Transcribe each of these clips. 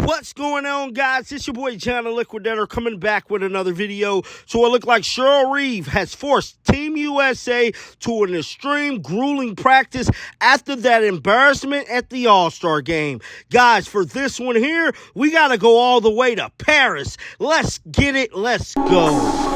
What's going on, guys? It's your boy John the Liquidator coming back with another video. So it looked like Cheryl Reeve has forced Team USA to an extreme grueling practice after that embarrassment at the All-Star game. Guys, for this one here, we got to go all the way to Paris. Let's get it. Let's go.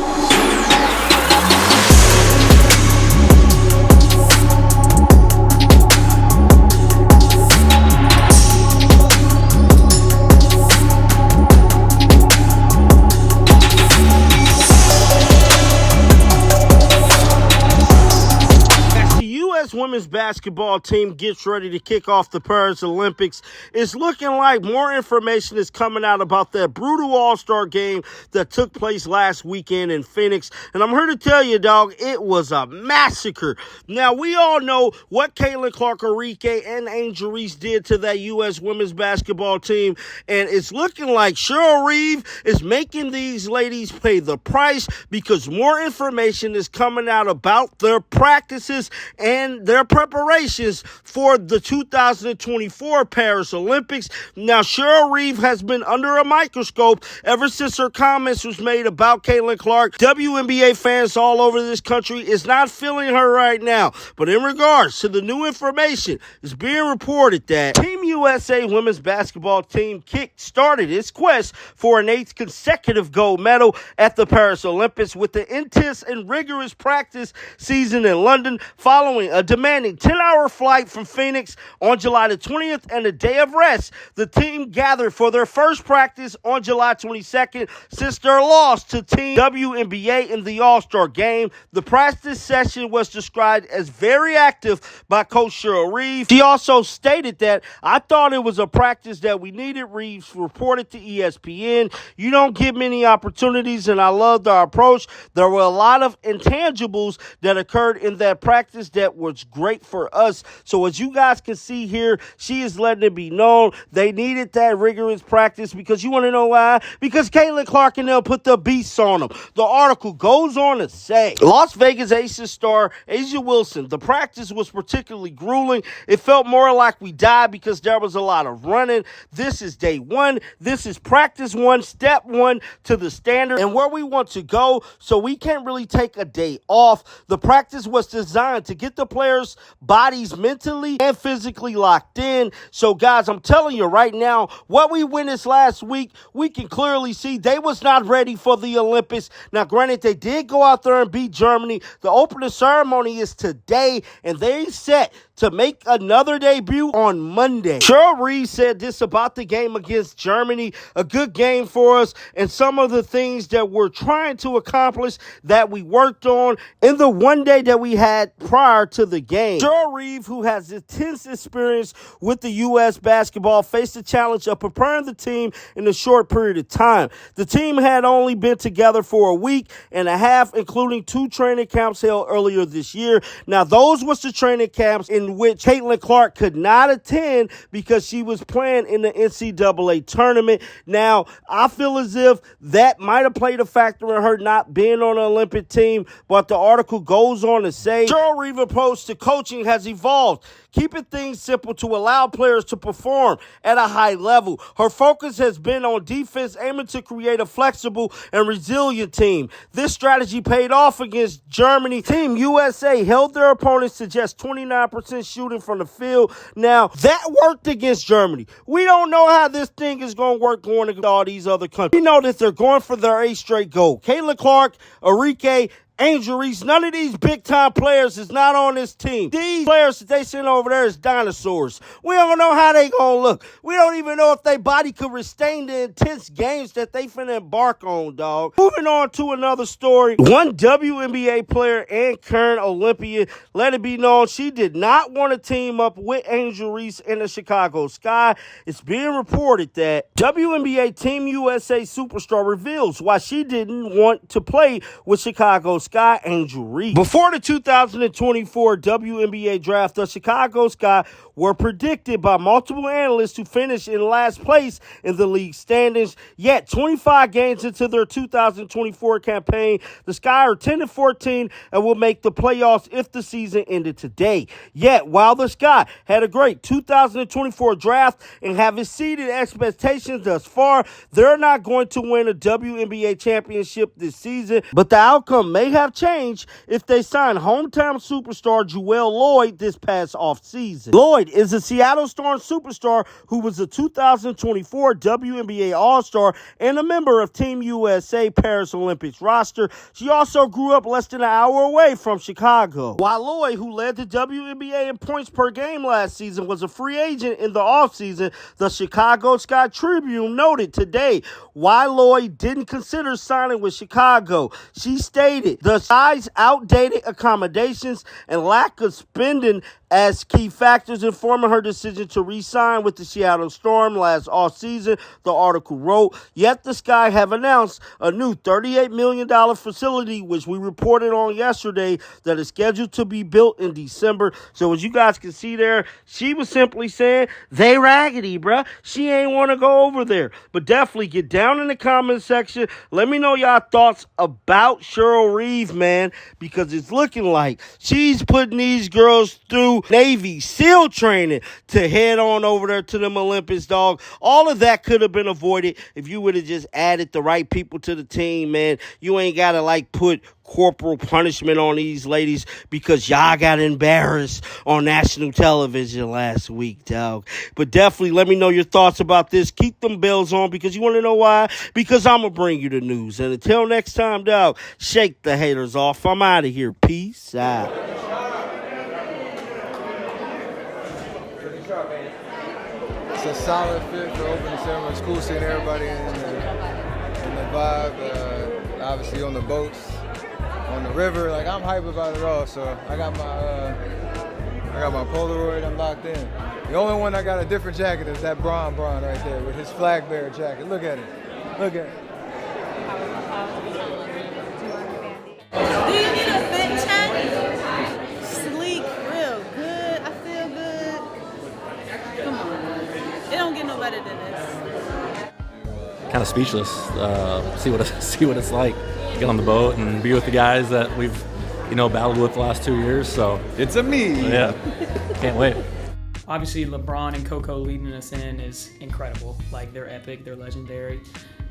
Women's basketball team gets ready to kick off the Paris Olympics. It's looking like more information is coming out about that brutal All-Star game that took place last weekend in Phoenix. And I'm here to tell you, dog, it was a massacre. Now, we all know what Caitlin Clark-Enrique and Angel Reese did to that U.S. women's basketball team. And it's looking like Cheryl Reeve is making these ladies pay the price because more information is coming out about their practices and their preparations for the 2024 Paris Olympics. Now, Cheryl Reeve has been under a microscope ever since her comments was made about Caitlin Clark. WNBA fans all over this country is not feeling her right now. But in regards to the new information, it's being reported that Team USA women's basketball team started its quest for an 8th consecutive gold medal at the Paris Olympics with the intense and rigorous practice season in London following a demanding 10-hour flight from Phoenix on July the 20th and a day of rest. The team gathered for their first practice on July 22nd since their loss to Team WNBA in the All-Star game. The practice session was described as very active by Coach Cheryl Reeve. She also stated that, "I thought it was a practice that we needed." Reeves reported to ESPN, "You don't get many opportunities, and I loved our approach. There were a lot of intangibles that occurred in that practice that was great for us." So as you guys can see here, she is letting it be known they needed that rigorous practice because you want to know why? Because Caitlin Clark and them put the beasts on them. The article goes on to say, Las Vegas Aces star A'ja Wilson, "The practice was particularly grueling. It felt more like we died because there was a lot of running. This is day one. This is practice one, step one to the standard and where we want to go. So we can't really take a day off. The practice was designed to get the players' bodies mentally and physically locked in." So, guys, I'm telling you right now, what we witnessed last week, we can clearly see they was not ready for the Olympics. Now, granted, they did go out there and beat Germany. The opening ceremony is today, and they set to make another debut on Monday. Cheryl Reeve said this about the game against Germany: "A good game for us, and some of the things that we're trying to accomplish that we worked on in the one day that we had prior to the game." Cheryl Reeve, who has intense experience with the U.S. basketball, faced the challenge of preparing the team in a short period of time. The team had only been together for a week and a half, including 2 training camps held earlier this year. Now, those was the training camps in which Caitlin Clark could not attend because she was playing in the NCAA tournament. Now, I feel as if that might have played a factor in her not being on the Olympic team, but the article goes on to say, Cheryl Reeve's approach to coaching has evolved, keeping things simple to allow players to perform at a high level. Her focus has been on defense, aiming to create a flexible and resilient team. This strategy paid off against Germany. Team USA held their opponents to just 29% shooting from the field. Now, that worked against Germany. We don't know how this thing is going to work going against all these other countries. We know that they're going for their 8th straight goal. Caitlin Clark, Enrique, Angel Reese, none of these big-time players is not on this team. These players that they sent over there is dinosaurs. We don't know how they gonna look. We don't even know if their body could withstand the intense games that they finna embark on, dog. Moving on to another story. One WNBA player and current Olympian let it be known she did not want to team up with Angel Reese in the Chicago Sky. It's being reported that WNBA Team USA superstar reveals why she didn't want to play with Chicago Sky. Sky Angel Reeve. Before the 2024 WNBA draft, the Chicago Sky were predicted by multiple analysts to finish in last place in the league standings. Yet, 25 games into their 2024 campaign, the Sky are 10-14 and will make the playoffs if the season ended today. Yet, while the Sky had a great 2024 draft and have exceeded expectations thus far, they're not going to win a WNBA championship this season, but the outcome may have changed if they sign hometown superstar Jewell Loyd this past offseason. Loyd is a Seattle Storm superstar who was a 2024 WNBA All-Star and a member of Team USA Paris Olympics roster. She also grew up less than an hour away from Chicago. While Loyd, who led the WNBA in points per game last season, was a free agent in the offseason, the Chicago Sky Tribune noted today why Loyd didn't consider signing with Chicago. She stated the Sky's outdated accommodations and lack of spending as key factors informing her decision to re-sign with the Seattle Storm last offseason, the article wrote. Yet the Sky have announced a new $38 million facility, which we reported on yesterday, that is scheduled to be built in December. So as you guys can see there, she was simply saying, they raggedy, bruh. She ain't want to go over there. But definitely get down in the comment section. Let me know y'all thoughts about Cheryl Reeve, man, because it's looking like she's putting these girls through Navy SEAL training to head on over there to them Olympics, dog. All of that could have been avoided if you would have just added the right people to the team, man. You ain't got to, put corporal punishment on these ladies because y'all got embarrassed on national television last week, dog. But definitely let me know your thoughts about this. Keep them bells on, because you want to know why? Because I'm going to bring you the news. And until next time, dog, shake the haters off. I'm out of here. Peace out. It's a solid fit for opening ceremony. It's cool seeing everybody in the vibe. Obviously on the boats, on the river. I'm hype about it all. So I got my Polaroid. I'm locked in. The only one I got a different jacket is that Bron right there with his flag bearer jacket. Look at it. Look at it. Do you need a fit check? Sleek, real good. I feel good. Come on. It don't get no better than this. Kind of speechless. See what it's like. Get on the boat and be with the guys that we've, battled with the last 2 years. So It's a me. yeah, can't wait. Obviously, LeBron and Coco leading us in is incredible. They're epic, they're legendary.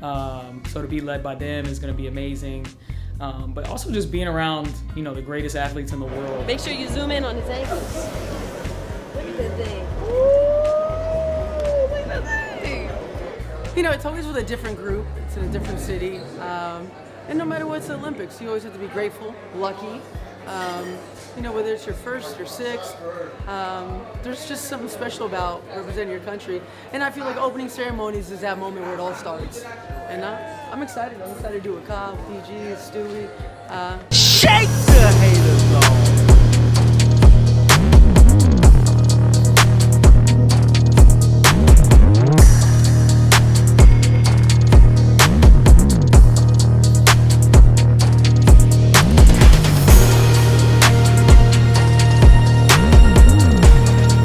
So to be led by them is going to be amazing. But also just being around, the greatest athletes in the world. Make sure you zoom in on his ankles. Look at that thing. Look at that thing. It's always with a different group. It's in a different city. And no matter what's the Olympics, you always have to be grateful, lucky. Whether it's your first or sixth, there's just something special about representing your country. And I feel like opening ceremonies is that moment where it all starts. And I'm excited. I'm excited to do it with Kyle, PG, Stewie.